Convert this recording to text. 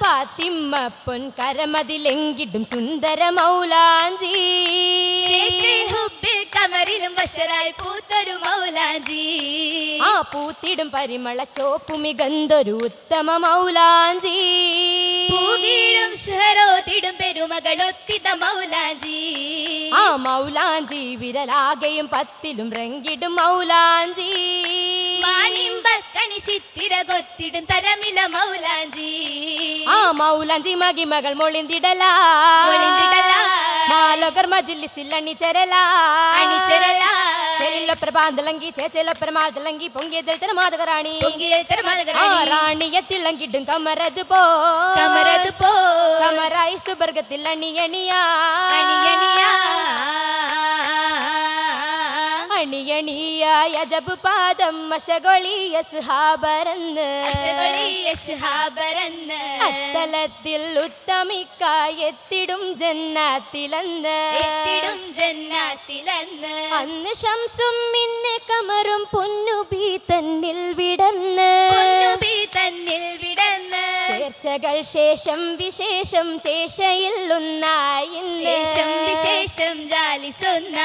ഫാത്തിമ്മ പൊൻകരമതിലെങ്കിടും സുന്ദര മൗലാഞ്ചി ഹുബിൽ കമറിലും ബഷറായി പൂത്തൊരു മൗലാഞ്ചി ആ പൂത്തിടും പരിമള ചോപ്പുമികന്തൊരു ഉത്തമ മൗലാഞ്ചി പൂകീടും ഷഹറോത്തിടും പെരുമകളൊത്തിത മൗലാഞ്ചി ആ മൗലാഞ്ചി വിരലാകെയും പത്തിലും റെങ്കിടും മൗലാഞ്ചി മാനിമ്പക്കണി ചിത്തിര കൊത്തിടും തരമില മൗലാഞ്ചി ആ മൗലാഞ്ചി മകിമകൾ മൊളിന്തിടലാ മാലോകർ മജിലിസിൽ അണിചരലാ ചെലിലൊപ്പര പാന്തലങ്കി ചേച്ചലൊപ്പര മാതലങ്കി പൊങ്കിയതിൽ തരമാതകറാണി റാണിയെ തിളങ്ങിടും കമരത് പോ കമറായി സുബർഗത്തിൽ അണിയണിയാ അണിയണിയായ ജബ് പാദം അശകൊളിയ സ്ഹാബരന്ന് അത്തലത്തിൽ ഉത്തമിക്കായി എത്തിടും ജന്നാത്തിലെന്ന് അന്ന് ശംസും മിന്നെ കമറും പൊന്നുബി തന്നിൽ വിടന്ന് ചേർച്ചകൾ ശേഷം വിശേഷം ചേശയില്ലൊന്നായി വിശേഷം ജാലിസൊന്ന